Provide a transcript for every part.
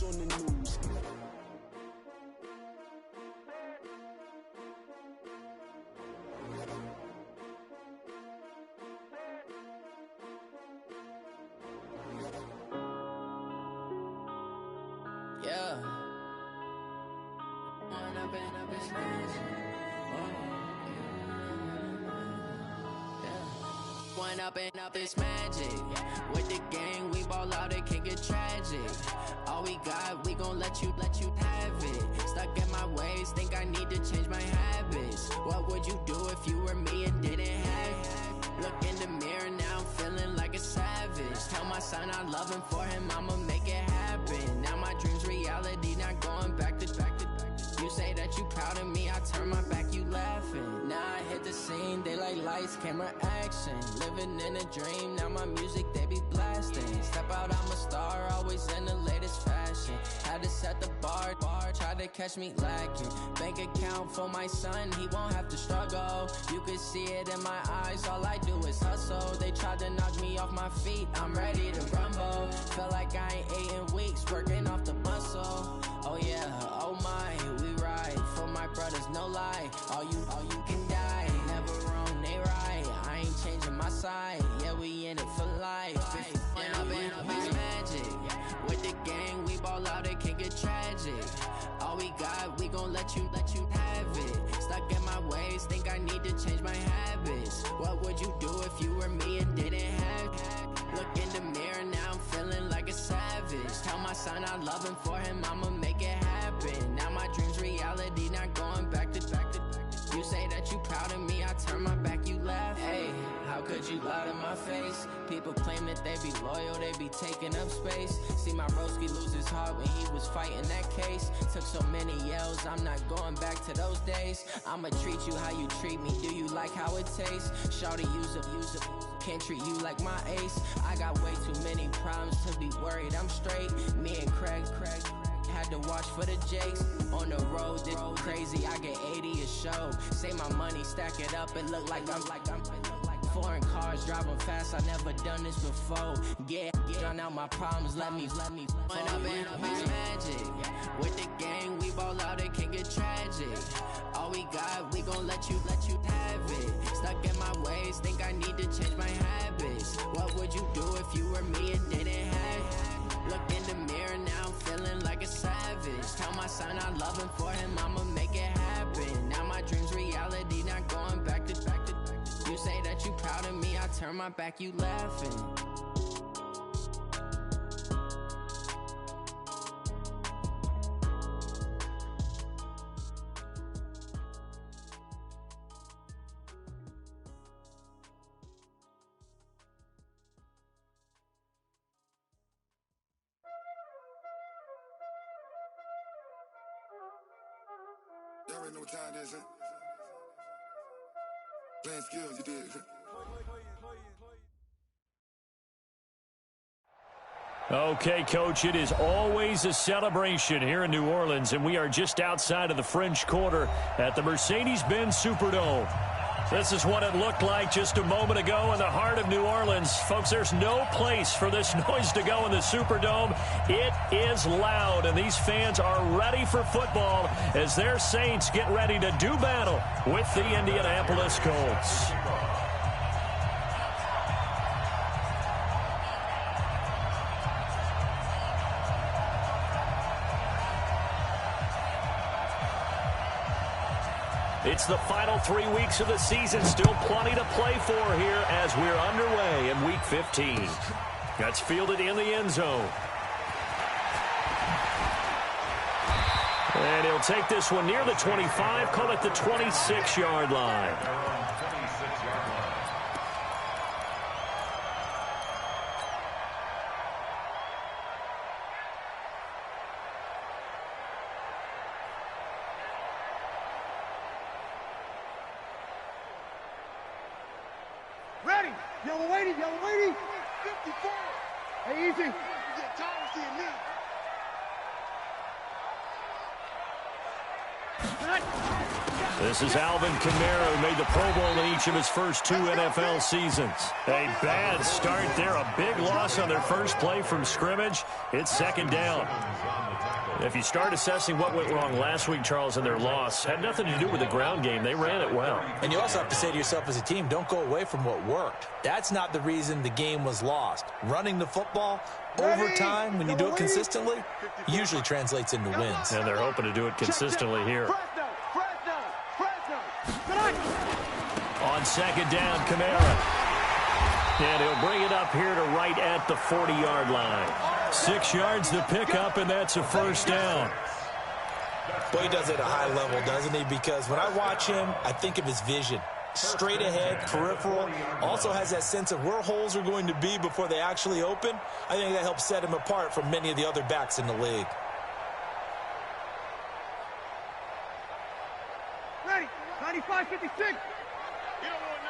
on the news. Yeah. One up and up is magic. With the gang, we ball out, it can get tragic. All we got, we gon' let you have it. Stuck in my ways, think I need to change my habits. What would you do if you were me and didn't have it? Look in the mirror, now I'm feeling like a savage. Tell my son I love him, for him I'ma make it happen. Now my dream's reality, not going back to. You say that you proud of me, I turn my back, you laughing. Now I hit the scene, they like lights, camera, action. Living in a dream, now my music, they be blasting. Step out, I'm a star, always in the latest fashion. Had to set the bar, tried to catch me lacking. Bank account for my son, he won't have to struggle. You can see it in my eyes, all I do is hustle. They tried to knock me off my feet, I'm ready to rumble. Feel like I ain't ate in weeks, working off the muscle. Oh yeah, oh my, we ride for my brothers, no lie. All you can die, never wrong, they right. I ain't changing my side, yeah, we in it for life. Up is magic. With the gang, we ball out, it can get tragic. All we got, we gon' let you have it. Stuck in my ways, think I need to change my habits. What would you do if you were me and didn't have it? Look in the mirror, now I'm feeling like a savage. Tell my son I love him, for him I'ma make it happen. Now my dream's reality, not going back to. You say that you proud of me, I turn my back, you laugh. Hey, how could you lie to my face? People claim that they be loyal, they be taking up space. See my broski lose his heart when he was fighting that case. Took so many yells, I'm not going back to those days. I'ma treat you how you treat me, do you like how it tastes? Shawty, use it, can't treat you like my ace. I got way too many problems to be worried, I'm straight. Me and Craig had to watch for the Jakes. On the road, this crazy, I get 80 a show. Say my money, stack it up, it look like I'm foreign cars, driving fast, I never done this before. Yeah, drown out my problems, let me One up is magic. With the gang, we ball out, it can get tragic. All we got, we gon' let you have it. Stuck in my ways, think I need to change my habits. What would you do if you were me and didn't have it? Look in the mirror, now I'm feeling like a savage. Tell my son I love him, for him I'ma make it happen. Now my dream's reality, not going back to. You say that you proud of me, I turn my back, you laughing. Y'all already know what time it is, huh? Playing skills, you did. Okay, Coach, it is always a celebration here in New Orleans, and we are just outside of the French Quarter at the Mercedes-Benz Superdome. This is what it looked like just a moment ago in the heart of New Orleans. Folks, there's no place for this noise to go in the Superdome. It is loud, and these fans are ready for football as their Saints get ready to do battle with the Indianapolis Colts. It's the final 3 weeks of the season. Still plenty to play for here as we're underway in Week 15. That's fielded in the end zone. And he'll take this one near the 25, call it the 26-yard line. Ready. Y'all waiting. 54. Hey, easy. You get tired of seeing me. Cut. This is Alvin Kamara, who made the Pro Bowl in each of his first 2 NFL seasons. A bad start there. A big loss on their first play from scrimmage. It's second down. If you start assessing what went wrong last week, Charles, in their loss, had nothing to do with the ground game. They ran it well. And you also have to say to yourself as a team, don't go away from what worked. That's not the reason the game was lost. Running the football over time, when you do it consistently, usually translates into wins. And they're hoping to do it consistently here. On second down, Kamara. And he'll bring it up here to right at the 40-yard line. 6 yards to pick up, and that's a first down. Boy, he does it at a high level, doesn't he? Because when I watch him, I think of his vision. Straight ahead, peripheral. Also has that sense of where holes are going to be before they actually open. I think that helps set him apart from many of the other backs in the league. Ready, 95, 56. You don't want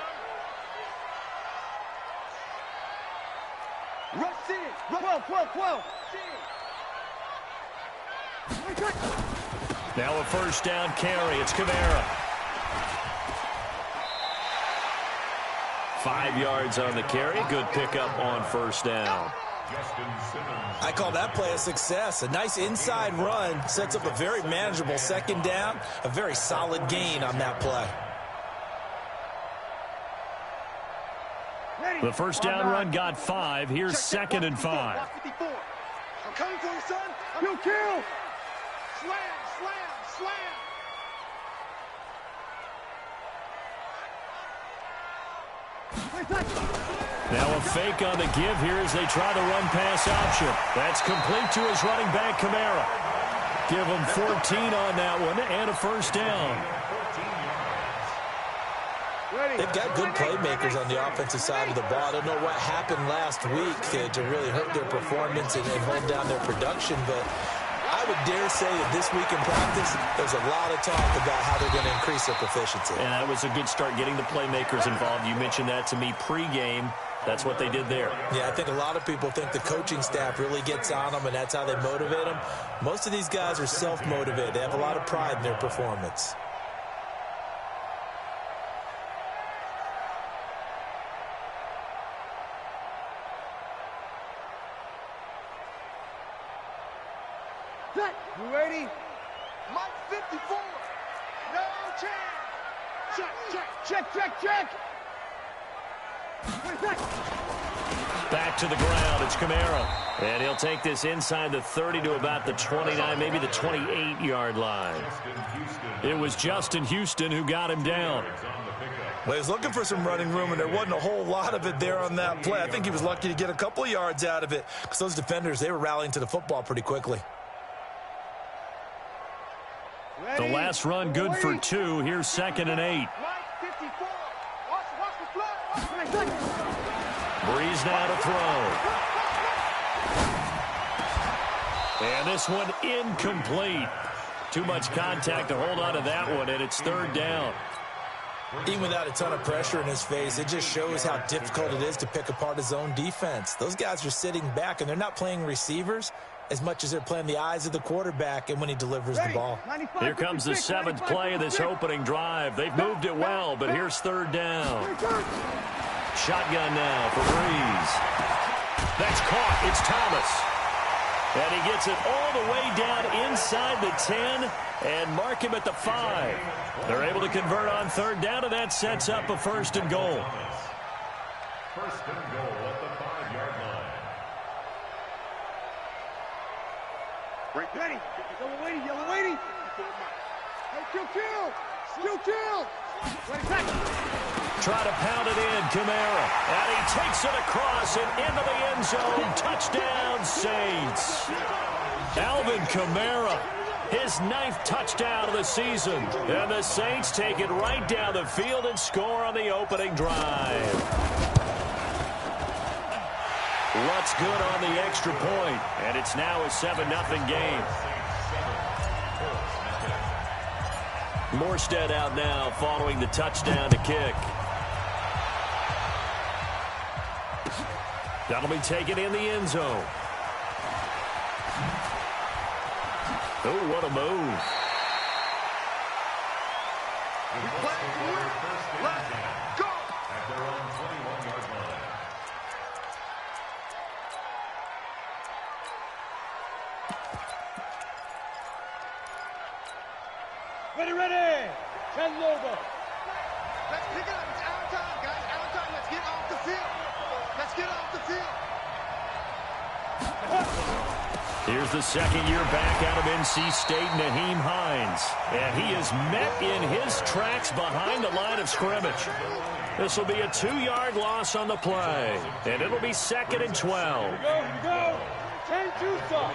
none. Rush in. 12. Now a first down carry. It's Kamara. 5 yards on the carry. Good pickup on first down. I call that play a success. A nice inside run sets up a very manageable second down. A very solid gain on that play. The first down run got 5. Here's second and 5. I'm coming for you, son. Kill. Slam. Now a fake on the give here as they try the run-pass option. That's complete to his running back, Kamara. Give him 14 on that one and a first down. They've got good playmakers on the offensive side of the ball. I don't know what happened last week to really hurt their performance and hold down their production, but I would dare say that this week in practice, there's a lot of talk about how they're going to increase their proficiency. And that was a good start, getting the playmakers involved. You mentioned that to me pregame. That's what they did there. Yeah, I think a lot of people think the coaching staff really gets on them, and that's how they motivate them. Most of these guys are self-motivated. They have a lot of pride in their performance. You ready? Mike 54. No chance. Check. Back to the ground. It's Kamara. And he'll take this inside the 30 to about the 29, maybe the 28-yard line. It was Justin Houston who got him down. Well, he was looking for some running room, and there wasn't a whole lot of it there on that play. I think he was lucky to get a couple of yards out of it because those defenders, they were rallying to the football pretty quickly. The last run good for 2. Here's second and 8. Breeze now to throw. And this one incomplete. Too much contact to hold on to that one, and it's third down. Even without a ton of pressure in his face, it just shows how difficult it is to pick apart his own defense. Those guys are sitting back, and they're not playing receivers as much as they're playing the eyes of the quarterback and when he delivers the ball. Here comes the 7th play of this opening drive. They've moved it well, but here's third down. Shotgun now for Breeze. That's caught. It's Thomas. And he gets it all the way down inside the 10 and mark him at the 5. They're able to convert on third down, and that sets up a first and goal. First and goal at the 5-yard line. Ready. Yellow waiting. Hey, kill. Try to pound it in, Kamara. And he takes it across and into the end zone. Touchdown, Saints. Alvin Kamara, his 9th touchdown of the season. And the Saints take it right down the field and score on the opening drive. What's good on the extra point? And it's now a 7-0 game. Morstead out now following the touchdown to kick. That'll be taken in the end zone. Oh, what a move. We play to win. Let's go. At their own 21-yard line. Ready. 10 Lobo. Let's pick it up. It's our time, guys. Our time. Let's get off the field. Let's get off the field. Here's the second-year back out of NC State, Nyheim Hines. And he is met in his tracks behind the line of scrimmage. This will be a 2-yard loss on the play. And it'll be 2nd and 12. Here we go. 10 Tucson.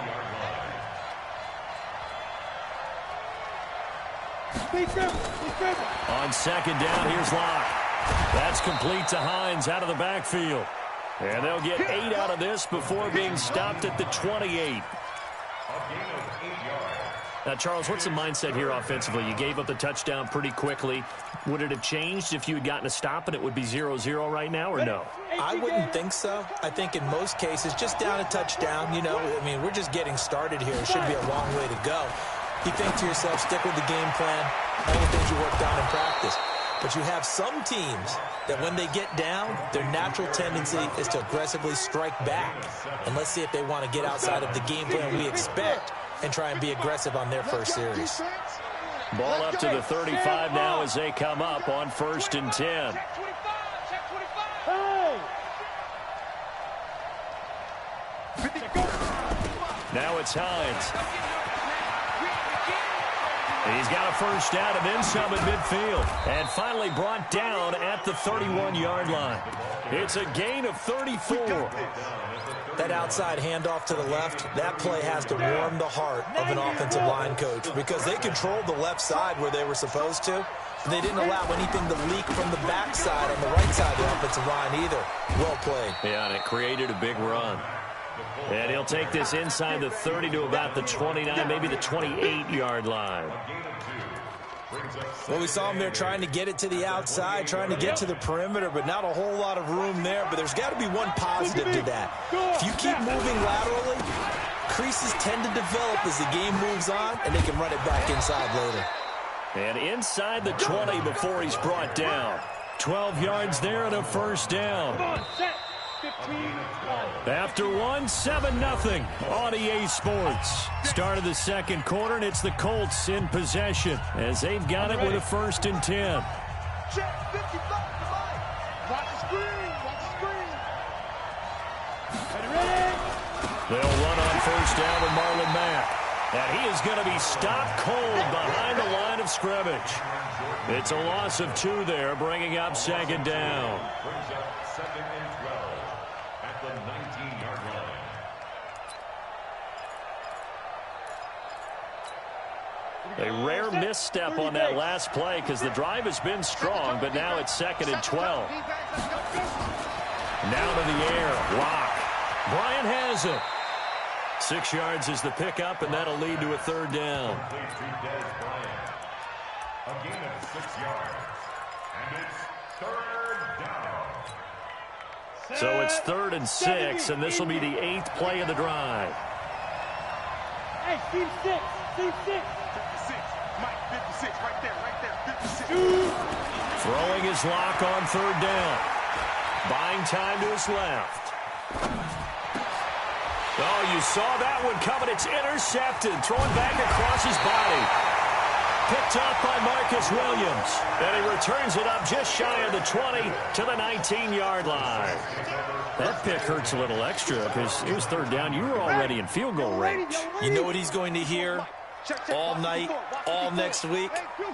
On second down, here's Locke. That's complete to Hines out of the backfield. And they'll get 8 out of this before being stopped at the 28. Now, Charles, what's the mindset here offensively? You gave up the touchdown pretty quickly. Would it have changed if you had gotten a stop and it would be 0-0 right now, or no? I wouldn't think so. I think in most cases, just down a touchdown, you know, I mean, we're just getting started here. It should be a long way to go. You think to yourself, stick with the game plan, all the things you worked on in practice. But you have some teams that when they get down, their natural tendency is to aggressively strike back. And let's see if they want to get outside of the game plan we expect and try and be aggressive on their first series. Ball up to the 35 now as they come up on 1st and 10. Now it's Hines. He's got a first down and then some at midfield. And finally brought down at the 31-yard line. It's a gain of 34. That outside handoff to the left, that play has to warm the heart of an offensive line coach because they controlled the left side where they were supposed to. They didn't allow anything to leak from the backside on the right side of the offensive line either. Well played. Yeah, and it created a big run. And he'll take this inside the 30 to about the 29, maybe the 28-yard line. Well, we saw him there trying to get it to the outside, trying to get to the perimeter, but not a whole lot of room there. But there's got to be one positive to that. If you keep moving laterally, creases tend to develop as the game moves on, and they can run it back inside later. And inside the 20 before he's brought down. 12 yards there and a first down. After 7-0 on EA Sports. Start of the second quarter, and it's the Colts in possession as they've got it with a 1st and 10. They'll run on 1st down with Marlon Mack. And he is going to be stopped cold behind the line of scrimmage. It's a loss of 2 there, bringing up 2nd down. Brings up 2nd and 12 at the 19-yard line. A rare misstep on that last play because the drive has been strong, but now it's 2nd and 12. Now to the air. Locke. Bryant has it. 6 yards is the pickup, and that'll lead to a 3rd down. A gain of 6 yards. And it's 3rd down. So it's 3rd and 6, and this will be the 8th play of the drive. Hey, team 6. 56, Mike, 56, right there, 56. Throwing his Locke on 3rd down. Buying time to his left. Oh, you saw that one coming. It's intercepted. Throwing back across his body. Picked up by Marcus Williams. And he returns it up just shy of the 20 to the 19-yard line. That pick hurts a little extra because it was 3rd down. You were already in field goal range. You know what he's going to hear all night, all next week?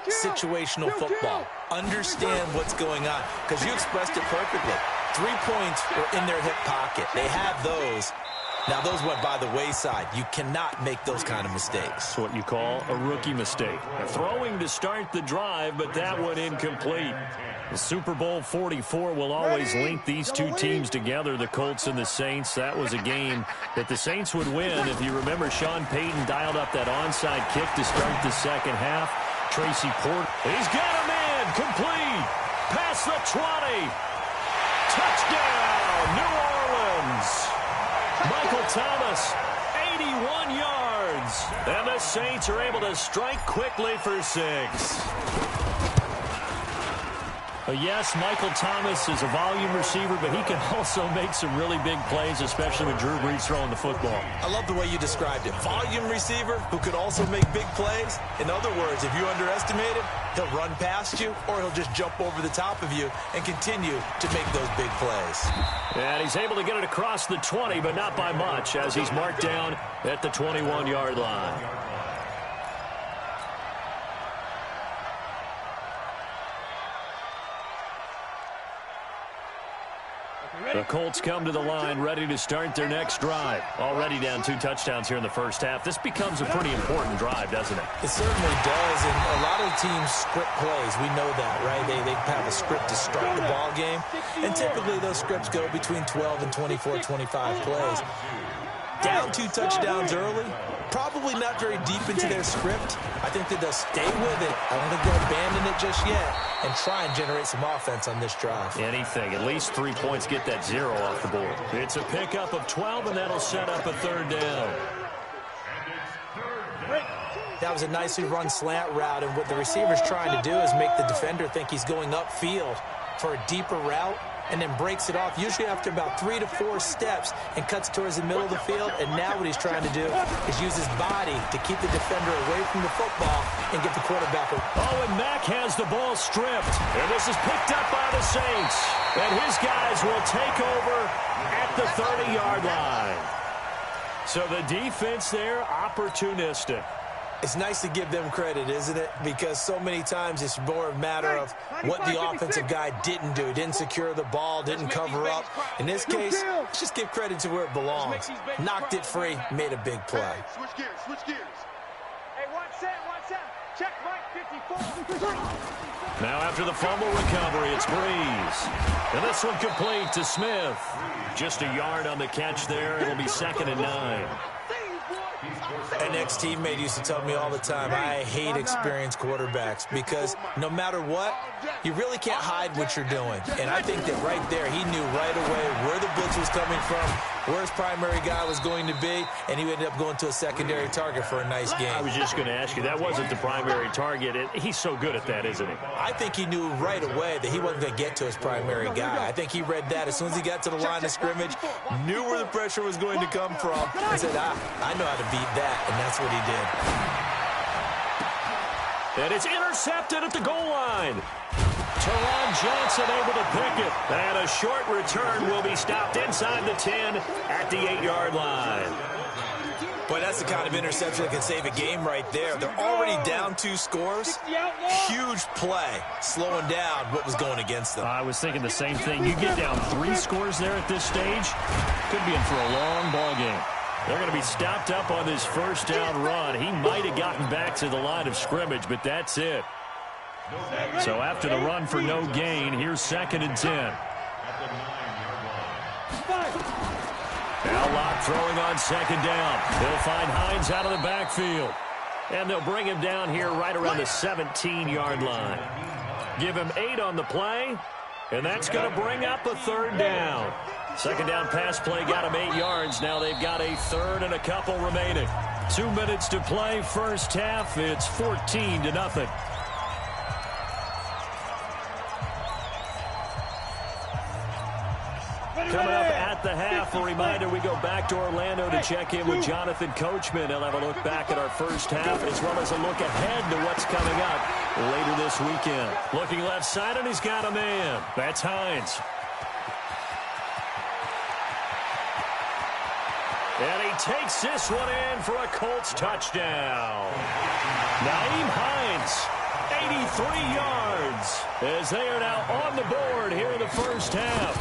Situational football. Understand what's going on because you expressed it perfectly. 3 points were in their hip pocket. They have those. Now, those went by the wayside. You cannot make those kind of mistakes. That's what you call a rookie mistake. Throwing to start the drive, but that one incomplete. The Super Bowl 44 will always link these two teams together, the Colts and the Saints. That was a game that the Saints would win. If you remember, Sean Payton dialed up that onside kick to start the second half. Tracy Porter, he's got a man, complete, past the 20. Touchdown, New Orleans. Michael Thomas, 81 yards. And the Saints are able to strike quickly for 6. Yes, Michael Thomas is a volume receiver, but he can also make some really big plays, especially with Drew Brees throwing the football. I love the way you described it. Volume receiver who could also make big plays. In other words, if you underestimate him, he'll run past you or he'll just jump over the top of you and continue to make those big plays. And he's able to get it across the 20, but not by much, as he's marked down at the 21-yard line. The Colts come to the line, ready to start their next drive. Already down 2 touchdowns here in the first half. This becomes a pretty important drive, doesn't it? It certainly does, and a lot of teams script plays. We know that, right? They have a script to start the ball game, and typically those scripts go between 12 and 24, 25 plays. Down 2 touchdowns early, probably not very deep into their script. I think that they'll stay with it. I don't think they'll abandon it just yet and try and generate some offense on this drive. Anything. At least 3 points, get that 0 off the board. It's a pickup of 12, and that'll set up a 3rd down. That was a nicely run slant route, and what the receiver's trying to do is make the defender think he's going upfield for a deeper route, and then breaks it off, usually after about 3 to 4 steps, and cuts towards the middle of the field. And now what he's trying to do is use his body to keep the defender away from the football and get the quarterback. Oh, and Mack has the ball stripped. And this is picked up by the Saints. And his guys will take over at the 30-yard line. So the defense there, opportunistic. It's nice to give them credit, isn't it? Because so many times it's more a matter of what the offensive guy didn't do. Didn't secure the ball, didn't cover up. In this case, let's just give credit to where it belongs. Knocked it free, made a big play. Switch gears, switch gears. Hey, one set. Check Mike 54. Now after the fumble recovery, it's Brees. And this one complete to Smith. Just a yard on the catch there. It'll be 2nd and 9. An ex-teammate used to tell me all the time, I hate experienced quarterbacks because no matter what, you really can't hide what you're doing. And I think that right there, he knew right away where the blitz was coming from, where his primary guy was going to be, and he ended up going to a secondary target for a nice game. I was just going to ask you, that wasn't the primary target. He's so good at that, isn't he? I think he knew right away that he wasn't going to get to his primary guy. I think he read that as soon as he got to the line of scrimmage, knew where the pressure was going to come from, and said, I know how to beat that, and that's what he did. And it's intercepted at the goal line. Teron Johnson able to pick it. And a short return will be stopped inside the 10 at the 8-yard line. Boy, that's the kind of interception that can save a game right there. They're already down 2 scores. Huge play, slowing down what was going against them. I was thinking the same thing. You get down 3 scores there at this stage, could be in for a long ball game. They're going to be stopped up on this first down run. He might have gotten back to the line of scrimmage, but that's it. So after the run for no gain, here's 2nd and 10. Now Locke throwing on 2nd down. They'll find Hines out of the backfield. And they'll bring him down here right around the 17-yard line. Give him 8 on the play, and that's going to bring up a 3rd down. 2nd down pass play got him 8 yards. Now they've got a 3rd and a couple remaining. 2 minutes to play first half. It's 14-0. Coming up at the half, a reminder, we go back to Orlando to check in with Jonathan Coachman. He'll have a look back at our first half as well as a look ahead to what's coming up later this weekend. Looking left side, and he's got a man. That's Hines. And he takes this one in for a Colts touchdown. Nyheim Hines, 83 yards, as they are now on the board here in the first half.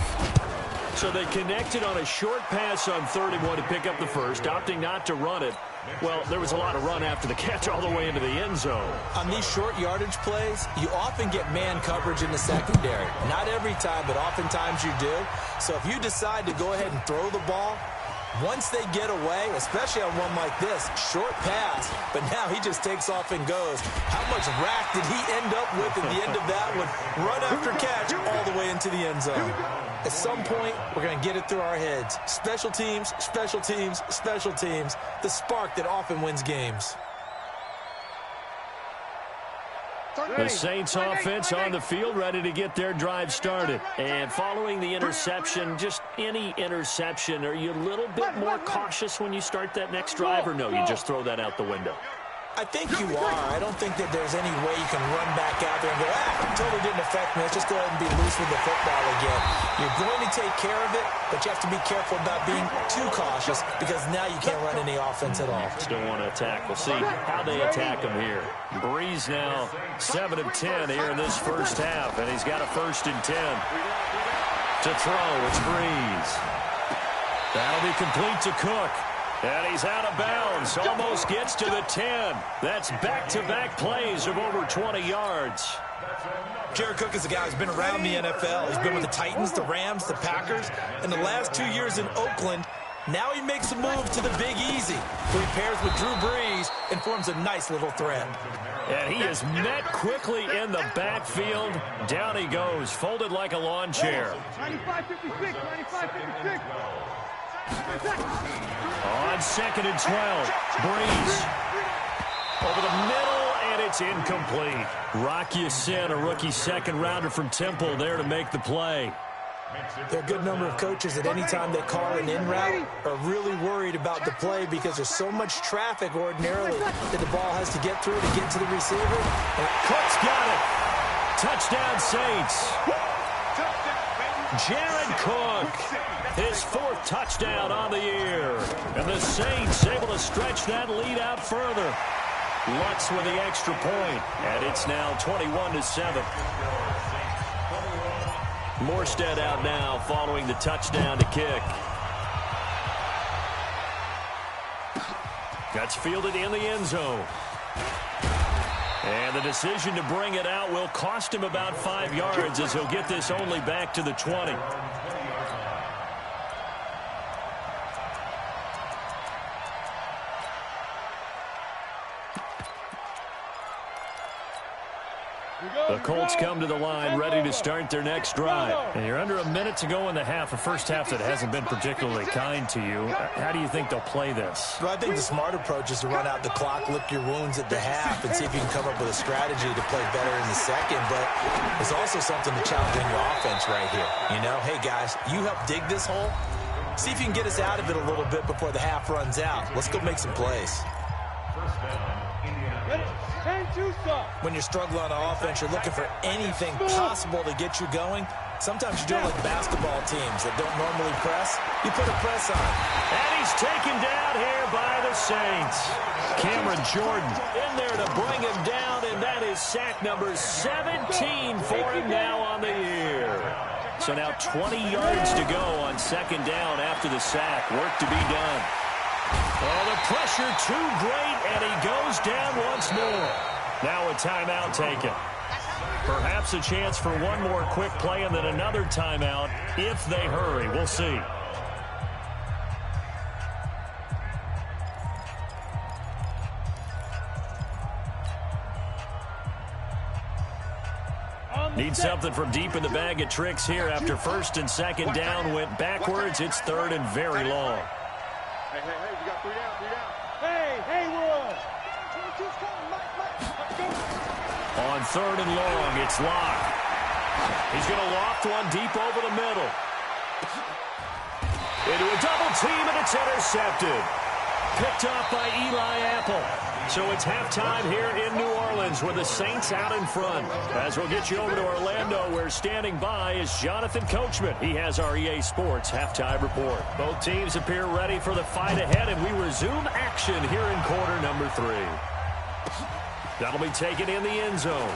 So they connected on a short pass on 31 to pick up the first, opting not to run it. Well, there was a lot of run after the catch all the way into the end zone. On these short yardage plays, you often get man coverage in the secondary. Not every time, but oftentimes you do. So if you decide to go ahead and throw the ball, once they get away, especially on one like this, short pass, but now he just takes off and goes. How much rack did he end up with at the end of that one? Run after catch all the way into the end zone. At some point, we're going to get it through our heads. Special teams, special teams, special teams. The spark that often wins games. The Saints offense on the field, ready to get their drive started. And following the interception, just any interception, are you a little bit more cautious when you start that next drive, or no, you just throw that out the window? I think you are. I don't think that there's any way you can run back out there and go, totally didn't affect me. Let's just go ahead and be loose with the football again. You're going to take care of it, but you have to be careful about being too cautious because now you can't run any offense at all. Still want to attack. We'll see how they attack him here. Breeze now 7 of 10 here in this first half, and he's got a 1st and 10. To throw, it's Breeze. That'll be complete to Cook. And he's out of bounds. Almost gets to the 10. That's back-to-back plays of over 20 yards. Jared Cook is a guy who's been around the NFL. He's been with the Titans, the Rams, the Packers. In the last 2 years in Oakland, now he makes a move to the Big Easy, where he pairs with Drew Brees and forms a nice little threat. And he is met quickly in the backfield. Down he goes, folded like a lawn chair. 95-56, 95-56. On 2nd and 12, Breeze over the middle, and it's incomplete. Rock Ya-Sin, a rookie second-rounder from Temple, there to make the play. There are a good number of coaches that any time they call an in route are really worried about the play because there's so much traffic ordinarily that the ball has to get through to get to the receiver. And Cook's got it. Touchdown, Saints. Jared Cook, his 4th touchdown on the year. And the Saints able to stretch that lead out further. Lutz with the extra point, and it's now 21-7. Morstead out now following the touchdown to kick. That's fielded in the end zone. And the decision to bring it out will cost him about 5 yards as he'll get this only back to the 20. The Colts come to the line ready to start their next drive. And you're under a minute to go in the half, a first half that hasn't been particularly kind to you. How do you think they'll play this? Well, I think the smart approach is to run out the clock, lick your wounds at the half, and see if you can come up with a strategy to play better in the second. But there's also something to challenging your offense right here. You know, hey, guys, you help dig this hole. See if you can get us out of it a little bit before the half runs out. Let's go make some plays. When you're struggling on offense, you're looking for anything possible to get you going. Sometimes you do it like basketball teams that don't normally press. You put a press on. And he's taken down here by the Saints. Cameron Jordan in there to bring him down, and that is sack number 17 for him now on the year. So now 20 yards to go on 2nd down after the sack. Work to be done. Oh, the pressure too great, and he goes down once more. Now a timeout taken. Perhaps a chance for one more quick play and then another timeout if they hurry. We'll see. Need something from deep in the bag of tricks here after 1st and 2nd down went backwards. It's 3rd and very long. Hey, we got 3 down, 3 down. Hey, Haywood. On 3rd and long, it's Locke. He's going to loft one deep over the middle. Into a double team, and it's intercepted. Picked off by Eli Apple. So it's halftime here in New Orleans with the Saints out in front. As we'll get you over to Orlando, where standing by is Jonathan Coachman. He has our EA Sports halftime report. Both teams appear ready for the fight ahead, and we resume action here in quarter number 3. That'll be taken in the end zone.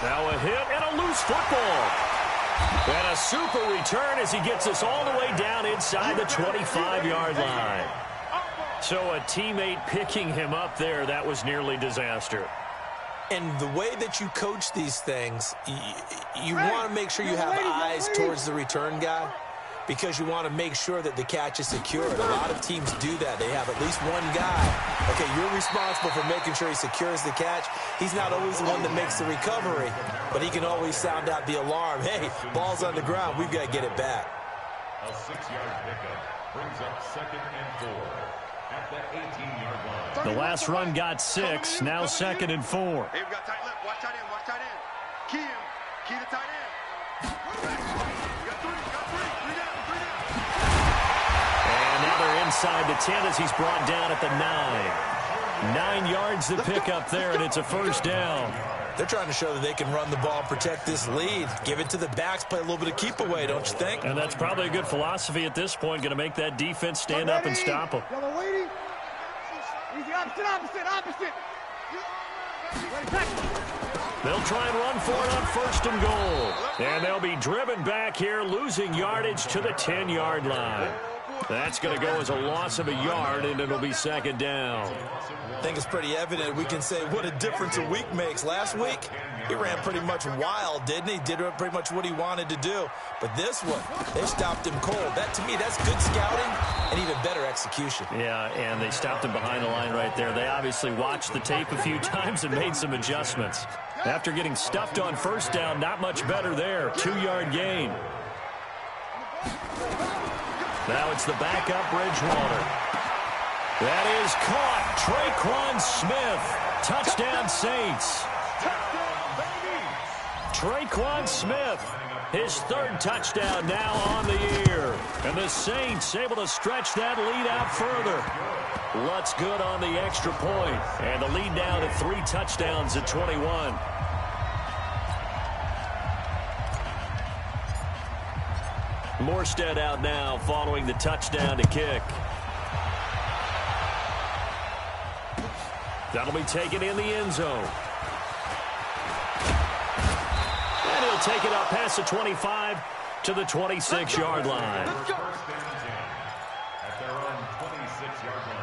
Now a hit and a loose football. And a super return as he gets us all the way down inside the 25-yard line. So a teammate picking him up there, that was nearly disaster. And the way that you coach these things, you want to make sure you have eyes towards the return guy because you want to make sure that the catch is secured. A lot of teams do that. They have at least one guy. Okay, you're responsible for making sure he secures the catch. He's not always the one that makes the recovery, but he can always sound out the alarm. Hey, ball's on the ground. We've got to get it back. A 6-yard pickup brings up 2nd and 4 at the 18-yard line. The last run got 6. Now 2nd and 4. Hey, we got tight left. Watch tight end. Watch tight end. Key him. Key the tight end. You got 3. You got 3. 3 down. 3 down. And now they're inside the 10 as he's brought down at the 9. 9 yards to pick up there, and it's a first down. They're trying to show that they can run the ball and protect this lead. Give it to the backs, play a little bit of keep away, don't you think? And that's probably a good philosophy at this point, going to make that defense stand up and stop them. Yellow waiting. Easy, opposite. They'll try and run for it on 1st and goal. And they'll be driven back here, losing yardage to the 10-yard line. That's going to go as a loss of a yard, and it'll be 2nd down. I think it's pretty evident. We can say what a difference a week makes. Last week, he ran pretty much wild, didn't he? Did pretty much what he wanted to do. But this one, they stopped him cold. That, to me, that's good scouting and even better execution. Yeah, and they stopped him behind the line right there. They obviously watched the tape a few times and made some adjustments. After getting stuffed on 1st down, not much better there. 2-yard gain. Now it's the backup, Bridgewater. That is caught. Traquan Smith. Touchdown, Saints. Traquan Smith, his 3rd touchdown now on the year. And the Saints able to stretch that lead out further. Lutz good on the extra point. And the lead down to 3 touchdowns at 21. Morstead out now following the touchdown to kick. That'll be taken in the end zone. And he'll take it up past the 25 to the 26-yard line. At their own 26-yard line.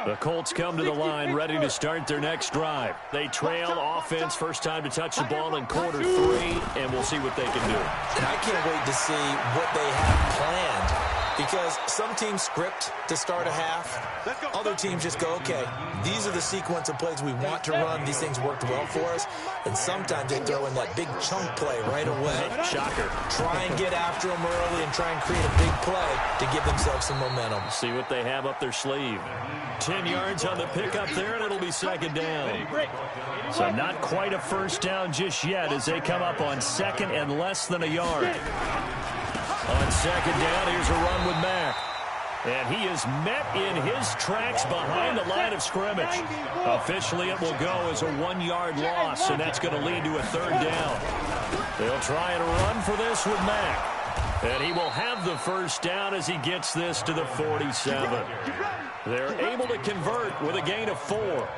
The Colts come to the line ready to start their next drive. They trail offense, first time to touch the ball in quarter 3, and we'll see what they can do. And I can't wait to see what they have planned. Because some teams script to start a half. Other teams just go, okay, these are the sequence of plays we want to run. These things worked well for us. And sometimes they throw in that big chunk play right away. Shocker. Try and get after them early and try and create a big play to give themselves some momentum. See what they have up their sleeve. 10 yards on the pickup there, and it'll be 2nd down. So not quite a first down just yet as they come up on 2nd and less than a yard. On 2nd down, here's a run with Mack. And he is met in his tracks behind the line of scrimmage. Officially, it will go as a 1-yard loss, and that's going to lead to a 3rd down. They'll try and run for this with Mack. And he will have the first down as he gets this to the 47. They're able to convert with a gain of 4.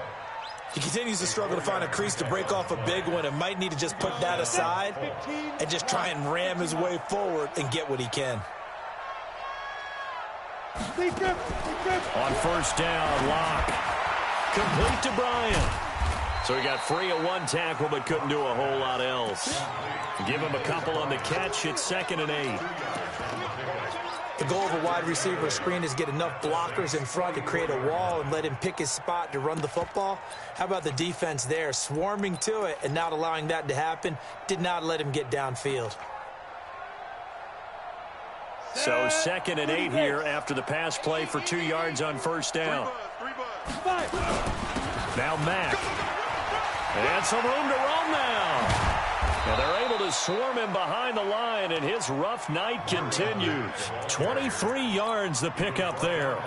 He continues to struggle to find a crease to break off a big one and might need to just put that aside and just try and ram his way forward and get what he can. On 1st down, Locke. Complete to Bryant. So he got free of 1 tackle but couldn't do a whole lot else. Give him a couple on the catch. It's 2nd and 8. The goal of a wide receiver screen is get enough blockers in front to create a wall and let him pick his spot to run the football. How about the defense there, swarming to it and not allowing that to happen? Did not let him get downfield. So 2nd and 8 here after the pass play for 2 yards on 1st down. Now Mack. And some room to roam now. And they're able to swarm him behind the line, and his rough night continues. 23 yards the pickup there.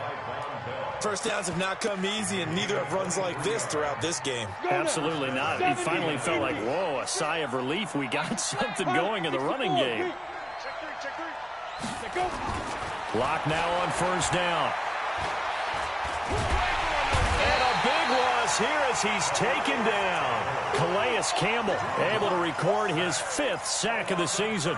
First downs have not come easy, and neither have runs like this throughout this game. Absolutely not. He finally felt like, whoa, a sigh of relief. We got something going in the running game. Lock now on 1st down. And a big loss here as he's taken down. Calais Campbell able to record his 5th sack of the season.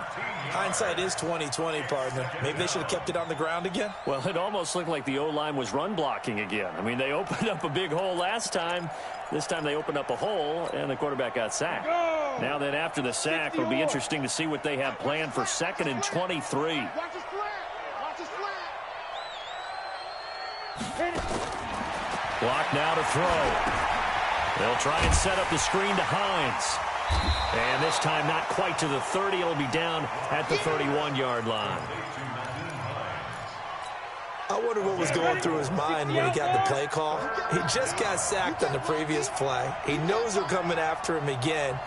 Hindsight is 20/20, partner. Maybe they should have kept it on the ground again. Well, it almost looked like the O-line was run blocking again. I mean, they opened up a big hole last time. This time they opened up a hole, and the quarterback got sacked. Now then, after the sack, it'll be interesting to see what they have planned for 2nd and 23. Block now to throw. They'll try and set up the screen to Hines. And this time not quite to the 30. It'll be down at the 31-yard line. I wonder what was going through his mind when he got the play call. He just got sacked on the previous play. He knows they're coming after him again.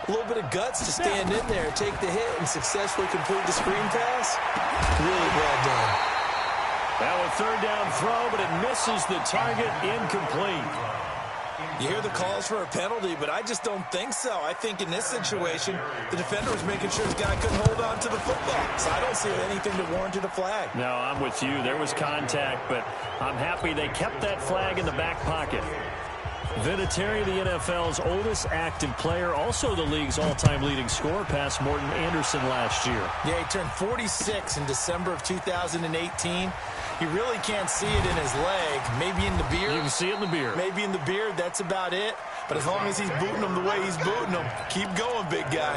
A little bit of guts to stand in there, take the hit, and successfully complete the screen pass. Really well done. Now a third down throw, but it misses the target, incomplete. You hear the calls for a penalty, but I just don't think so. I think in this situation, the defender was making sure his guy couldn't hold on to the football. So I don't see anything that warranted a flag. No, I'm with you. There was contact, but I'm happy they kept that flag in the back pocket. Vinatieri, the NFL's oldest active player, also the league's all-time leading scorer, past Morton Anderson last year. Yeah, he turned 46 in December of 2018. You really can't see it in his leg. Maybe in the beard. You can see it in the beard. Maybe in the beard. That's about it. But as long as he's booting him the way he's booting him, keep going, big guy.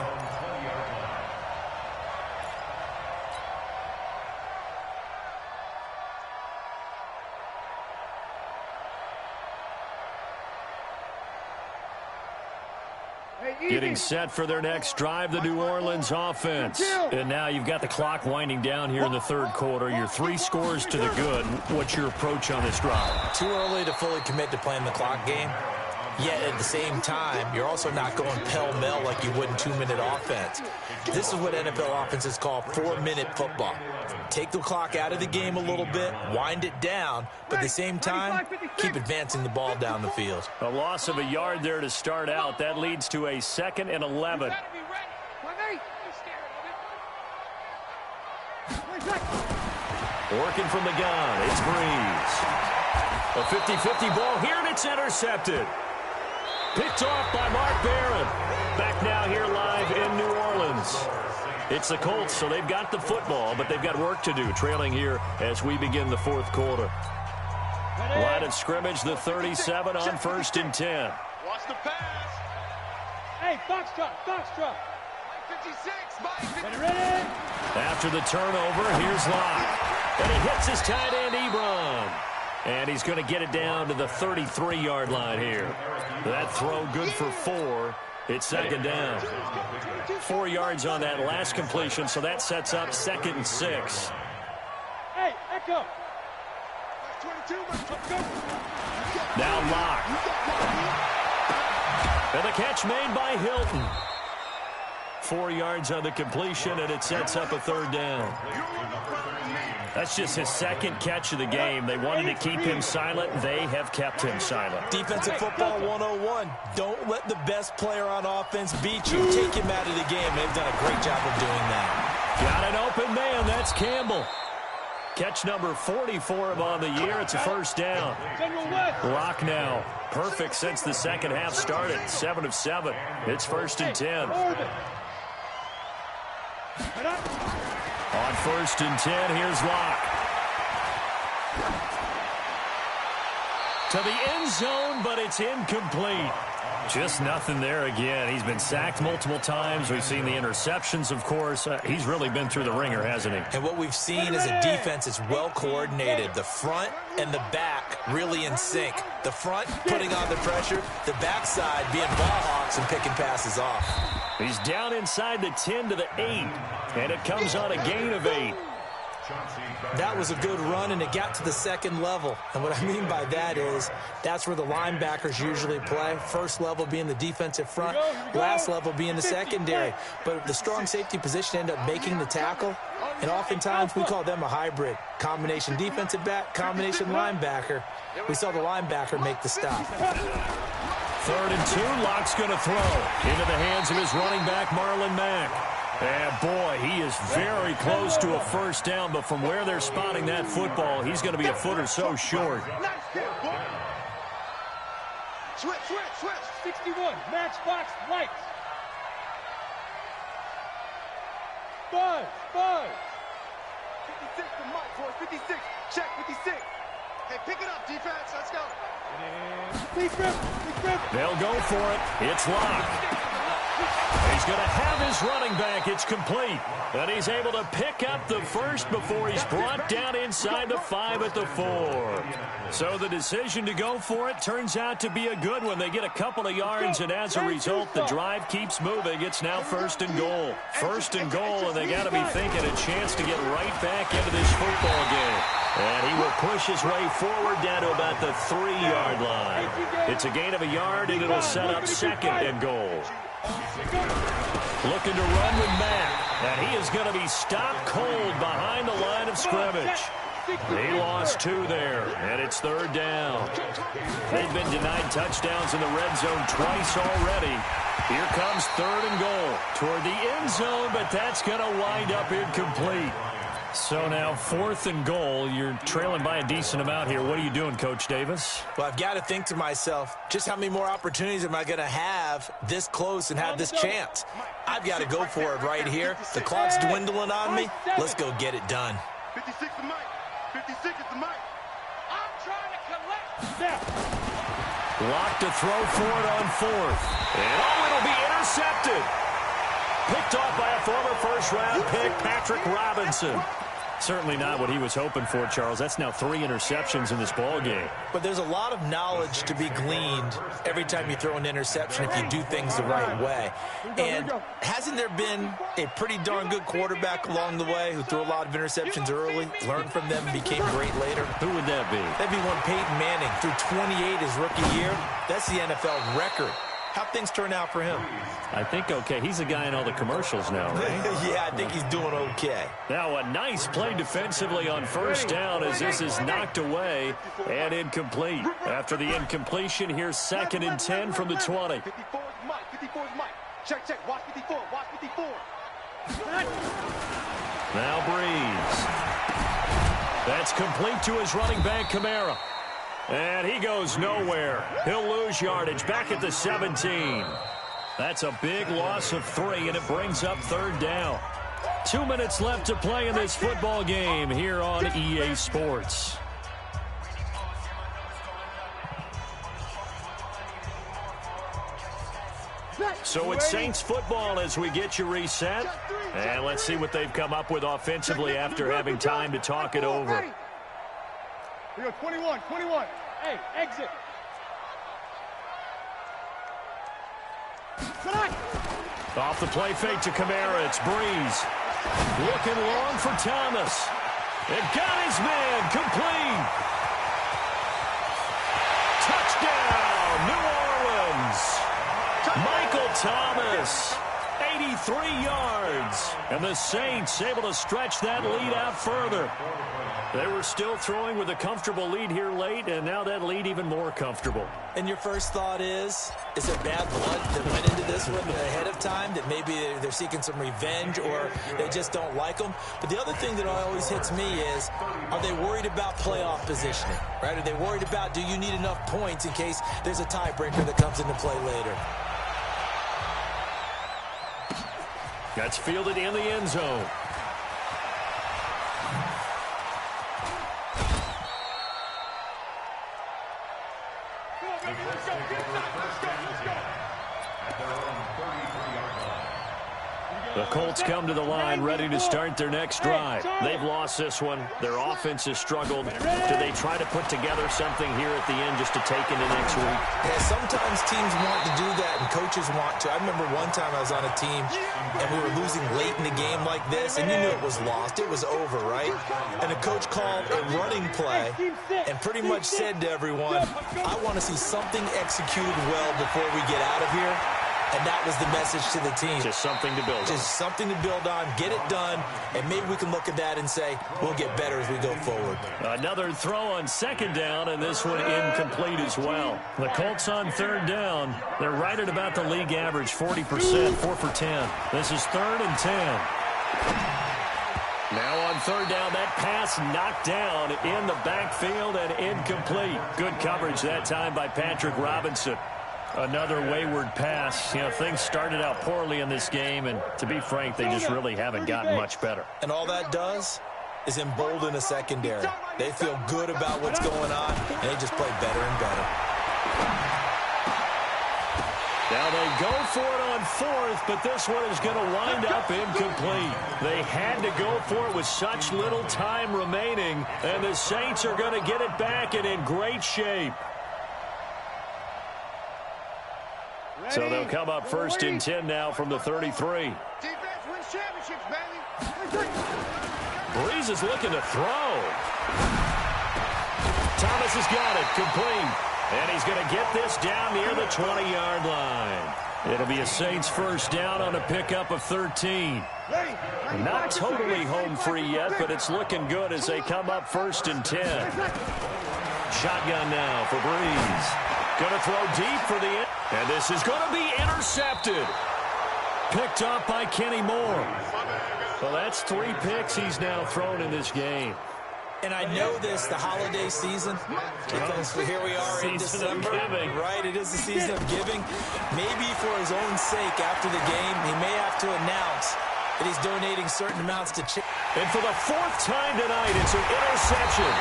Getting set for their next drive, the New Orleans offense. And now you've got the clock winding down here in the third quarter. Your 3 scores to the good. What's your approach on this drive? Too early to fully commit to playing the clock game. Yet at the same time, you're also not going pell-mell like you would in 2-minute offense. This is what NFL offenses call 4-minute football. Take the clock out of the game a little bit, wind it down, but at the same time, keep advancing the ball down the field. A loss of a yard there to start out. That leads to a 2nd and 11. Working from the gun, it's Breeze. A 50-50 ball here, and it's intercepted. Picked off by Mark Barron. Back now here live in New Orleans. It's the Colts, so they've got the football, but they've got work to do, trailing here as we begin the fourth quarter. Line of scrimmage, the 37 on 1st and 10. Watch the pass. Hey, box drop. 56, Mike. Ready? After the turnover, here's Locke. And he hits his tight end, Ebron. And he's going to get it down to the 33-yard line here. That throw good for 4. It's 2nd down. 4 yards on that last completion, so that sets up 2nd and 6. Hey, Echo. Now Locke. And the catch made by Hilton. 4 yards on the completion, and it sets up a 3rd down. That's just his 2nd catch of the game. They wanted to keep him silent. They have kept him silent. Defensive football 101. Don't let the best player on offense beat you. Take him out of the game. They've done a great job of doing that. Got an open man. That's Campbell. Catch number 40 for him on the year. It's a 1st down. Locke now. Perfect since the second half started. 7 of 7. It's 1st and 10. On 1st and 10, here's Locke. To the end zone, but it's incomplete. Just nothing there again. He's been sacked multiple times. We've seen the interceptions, of course. He's really been through the ringer, hasn't he? And what we've seen is a defense that's well coordinated. The front and the back really in sync. The front putting on the pressure, the backside being ball hawks and picking passes off. He's down inside the 10 to the 8, and it comes on a gain of 8. That was a good run, and it got to the 2nd level. And what I mean by that is that's where the linebackers usually play. First level being the defensive front, last level being the secondary. But the strong safety position end up making the tackle, and oftentimes we call them a hybrid. Combination defensive back, combination linebacker. We saw the linebacker make the stop. 3rd and 2, Locke's going to throw into the hands of his running back, Marlon Mack. And boy, he is very close to a 1st down, but from where they're spotting that football, he's going to be a foot or so short. Switch. 61, match box, lights. Buzz. 56 to Mike, boys, 56. Check, 56. Hey, pick it up, defense, let's go. Big grip. They'll go for it. It's Locke. He's going to have his running back. It's complete. And he's able to pick up the 1st before he's brought down inside the 5 at the 4. So the decision to go for it turns out to be a good one. They get a couple of yards, and as a result, the drive keeps moving. It's now 1st and goal. 1st and goal, and they got to be thinking a chance to get right back into this football game. And he push his way forward down to about the 3-yard line. It's a gain of a yard, and it'll set up 2nd and goal. Looking to run with Matt, and he is going to be stopped cold behind the line of scrimmage. He lost 2 there, and it's 3rd down. They've been denied touchdowns in the red zone twice already. Here comes 3rd and goal toward the end zone, but that's going to wind up incomplete. So now 4th and goal. You're trailing by a decent amount here. What are you doing, Coach Davis? Well, I've got to think to myself, just how many more opportunities am I going to have this close and have this chance? I've got to go for it right here. The clock's dwindling on me. Let's go get it done. 56 is Mike. 56 is the Mike. I'm trying to collect. Locked to throw for it on 4th. And it'll be intercepted. Picked off by a former first-round pick, Patrick Robinson. Certainly not what he was hoping for, Charles. That's now 3 interceptions in this ball game. But there's a lot of knowledge to be gleaned every time you throw an interception if you do things the right way. And hasn't there been a pretty darn good quarterback along the way who threw a lot of interceptions early, learned from them, and became great later? Who would that be? That'd be one Peyton Manning. Threw 28 his rookie year. That's the NFL record. How'd things turn out for him? I think okay. He's a guy in all the commercials now, right? Yeah, I think he's doing okay. Now a nice play defensively on 1st down as this is knocked away and incomplete. After the incompletion, here's 2nd and 10 from the 20. 54 is Mike. 54 is Mike. Check, check. Watch 54. Watch 54. Now Breeze. That's complete to his running back, Kamara. And he goes nowhere. He'll lose yardage back at the 17. That's a big loss of 3, and it brings up 3rd down. 2 minutes left to play in this football game here on EA Sports. So it's Saints football as we get you reset. And let's see what they've come up with offensively after having time to talk it over. We go 21, 21. Hey, exit. Off the play fake to Kamara, it's Breeze. Looking long for Thomas. And got his man, complete. Touchdown, New Orleans. Michael Thomas, 83 yards. And the Saints able to stretch that lead out further. They were still throwing with a comfortable lead here late, and now that lead even more comfortable. And your first thought is it bad blood that went into this one ahead of time, that maybe they're seeking some revenge or they just don't like them? But the other thing that always hits me is, are they worried about playoff positioning, right? Are they worried about, do you need enough points in case there's a tiebreaker that comes into play later? That's fielded in the end zone. The Colts come to the line ready to start their next drive. They've lost this one. Their offense has struggled. Do they try to put together something here at the end just to take into next week? Yeah, sometimes teams want to do that and coaches want to. I remember one time I was on a team and we were losing late in the game like this, and you knew it was lost. It was over, right? And the coach called a running play and pretty much said to everyone, I want to see something executed well before we get out of here. And that was the message to the team. Just something to build on. Just something to build on, get it done, and maybe we can look at that and say, we'll get better as we go forward. Another throw on 2nd down, and this one incomplete as well. The Colts on 3rd down. They're right at about the league average, 40%, 4 for 10. This is 3rd and 10. Now on 3rd down, that pass knocked down in the backfield and incomplete. Good coverage that time by Patrick Robinson. Another wayward pass. You know, things started out poorly in this game, and to be frank, they just really haven't gotten much better. And all that does is embolden a secondary. They feel good about what's going on, and they just play better and better. Now they go for it on 4th, but this one is going to wind up incomplete. They had to go for it with such little time remaining, and the Saints are going to get it back and in great shape. So they'll come up 1st and 10 now from the 33. Defense wins championships, baby. Breeze is looking to throw. Thomas has got it, complete. And he's going to get this down near the 20-yard line. It'll be a Saints first down on a pickup of 13. Not totally home free yet, but it's looking good as they come up 1st and 10. Shotgun now for Breeze. Going to throw deep for the end. And this is going to be intercepted. Picked up by Kenny Moore. Well, that's 3 picks he's now thrown in this game. And I know this, the holiday season, because here we are in December, right? It is the season of giving. Maybe for his own sake, after the game, he may have to announce that he's donating certain amounts to charity. And for the 4th time tonight, it's an interception.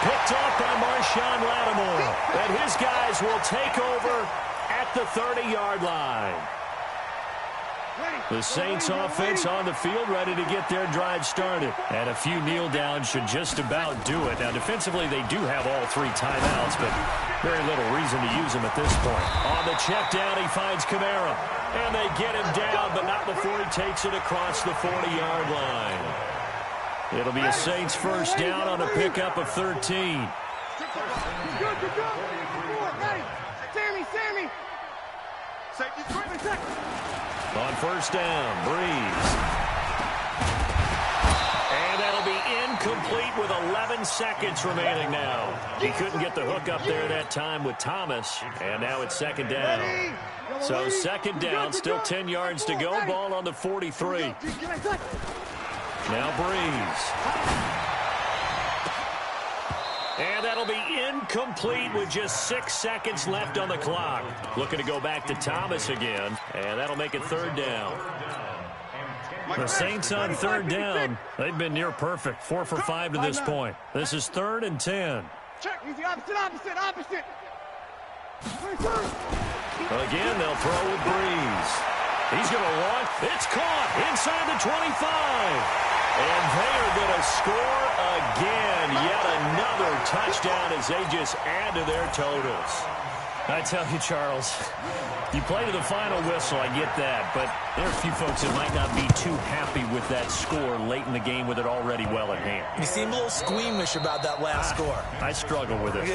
Picked off by Marshawn Lattimore. And his guys will take over at the 30-yard line. The Saints offense on the field, ready to get their drive started. And a few kneel downs should just about do it. Now, defensively, they do have all 3 timeouts, but very little reason to use them at this point. On the check down, he finds Kamara. And they get him down, but not before he takes it across the 40-yard line. It'll be a Saints first down on a pickup of 13. Good. Sammy. Safety's right. On first down, Breeze. And that'll be incomplete with 11 seconds remaining now. He couldn't get the hook up there that time with Thomas. And now it's 2nd down. So 2nd down, still 10 yards to go. Ball on the 43. Now Breeze. And that'll be incomplete with just 6 seconds left on the clock. Looking to go back to Thomas again. And that'll make it 3rd down. The Saints on 3rd down. They've been near perfect. 4 for 5 to this point. This is 3rd and 10. Check. Easy. Opposite. Well, again, they'll throw with Breeze. He's going to launch. It's caught inside the 25. And they are going to score again. Yet another touchdown as they just add to their totals. I tell you, Charles, you play to the final whistle, I get that. But there are a few folks that might not be too happy with that score late in the game with it already well in hand. You seem a little squeamish about that last score. I struggle with it.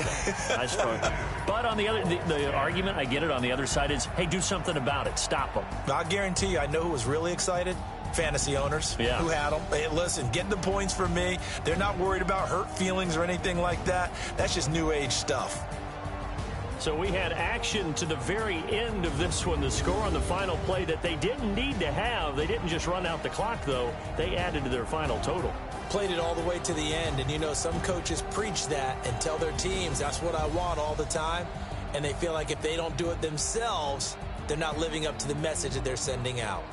I struggle. But on the other, the argument, I get it, on the other side is, hey, do something about it. Stop them. I guarantee you, I know who was really excited. Fantasy owners who had them. Hey, listen, get the points from me. They're not worried about hurt feelings or anything like that. That's just new age stuff. So we had action to the very end of this one. The score on the final play that they didn't need to have. They didn't just run out the clock, though. They added to their final total. Played it all the way to the end. And, you know, some coaches preach that and tell their teams, that's what I want all the time. And they feel like if they don't do it themselves, they're not living up to the message that they're sending out.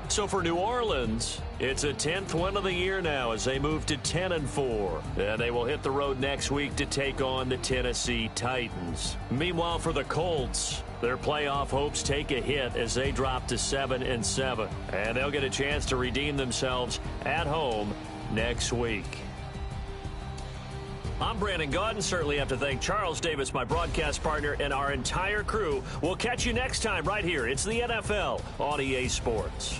So for New Orleans, it's a 10th win of the year now as they move to 10-4. And they will hit the road next week to take on the Tennessee Titans. Meanwhile, for the Colts, their playoff hopes take a hit as they drop to 7-7. And they'll get a chance to redeem themselves at home next week. I'm Brandon Gaudin. Certainly have to thank Charles Davis, my broadcast partner, and our entire crew. We'll catch you next time right here. It's the NFL on EA Sports.